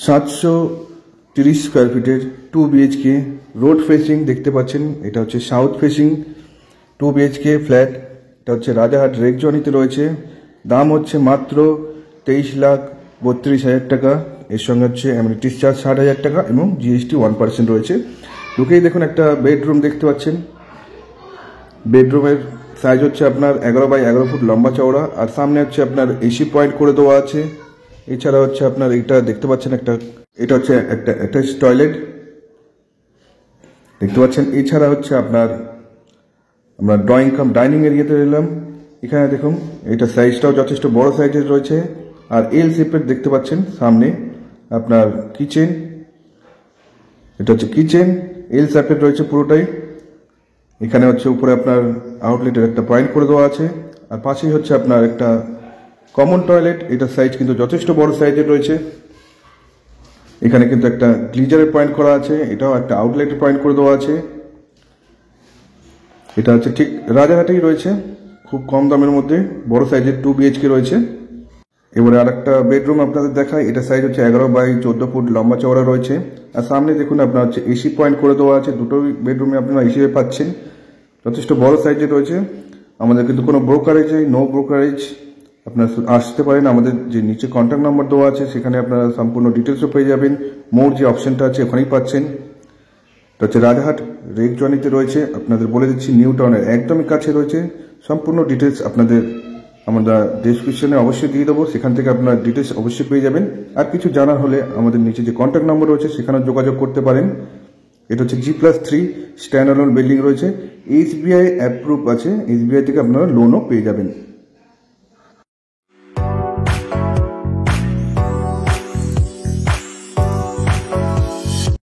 730 square ফিটের 2 BHK road facing দেখতে পাচ্ছেন। এটা হচ্ছে সাউথ ফেসিং 2 BHK ফ্ল্যাট। এটা হচ্ছে রাজারহাট রেকজনিতে রয়েছে। দাম হচ্ছে মাত্র 23,32,000 টাকা। এর সঙ্গে হচ্ছে অ্যামিনিটিস চার্জ 60,000 টাকা এবং GST 1% রয়েছে। ঢুকেই দেখুন একটা বেডরুম দেখতে পাচ্ছেন। বেডরুমের সাইজ হচ্ছে আপনার 11x11 ফুট লম্বা চওড়া, আর সামনে হচ্ছে আপনার এসি পয়েন্ট করে দেওয়া আছে। এছাড়া হচ্ছে আপনার এটা দেখতে পাচ্ছেন এটা হচ্ছে একটা অ্যাটাচ টয়লেট দেখতে পাচ্ছেন। এছাড়া হচ্ছে আপনার আমরা ড্রয়িং কাম ডাইনিং এরিয়াতে এলাম। এখানে দেখুন এটা সাইজটাও যথেষ্ট বড় সাইজের রয়েছে, আর এল শেপের দেখতে পাচ্ছেন। সামনে আপনার কিচেন, এটা হচ্ছে কিচেন এল শেপের রয়েছে পুরোটাই। এখানে হচ্ছে উপরে আপনার আউটলেটের একটা পয়েন্ট করে দেওয়া আছে, আর পাশেই হচ্ছে আপনার একটা কমন টয়লেট। এটা সাইজ কিন্তু যথেষ্ট বড় সাইজের রয়েছে। এখানে কিন্তু একটা গ্লিজারের পয়েন্ট করা আছে, এটাও একটা আউটলেটের পয়েন্ট করে দেওয়া আছে। এটা হচ্ছে ঠিক রাজারহাটেই রয়েছে, খুব কম দামের মধ্যে বড় সাইজের 2 BHK রয়েছে। এবারে আর একটা বেডরুম আপনাদের দেখায়। এটা সাইজ হচ্ছে 11x14 ফুট লম্বা চওড়া রয়েছে, আর সামনে দেখুন আপনার হচ্ছে এসি পয়েন্ট করে দেওয়া আছে। দুটো বেডরুমে আপনারা এসি পাচ্ছেন, যথেষ্ট বড় সাইজের রয়েছে। আমাদের কিন্তু কোনো ব্রোকারেজ নো ব্রোকারেজ, আপনারা আসতে পারেন। আমাদের যে নিচে কন্ট্যাক্ট নাম্বার দেওয়া আছে সেখানে আপনারা সম্পূর্ণ ডিটেলসও পেয়ে যাবেন। মোর যে অপশনটা আছে ওখানেই পাচ্ছেন। এটা হচ্ছে রাজারহাট রেকজনিতে রয়েছে। আপনাদের বলে দিচ্ছি নিউ টাউনের একদমই কাছে রয়েছে। সম্পূর্ণ ডিটেলস আপনাদের আমরা ডেসক্রিপশনে অবশ্যই দিয়ে দেবো, সেখান থেকে আপনারা ডিটেলস অবশ্যই পেয়ে যাবেন। আর কিছু জানার হলে আমাদের নিচে যে কন্ট্যাক্ট নাম্বার রয়েছে সেখানে যোগাযোগ করতে পারেন। এটা হচ্ছে G+3 স্ট্যান্ড অ্যালোন বিল্ডিং রয়েছে। SBI অ্যাপ্রুভ আছে, SBI থেকে আপনারা লোনও পেয়ে যাবেন।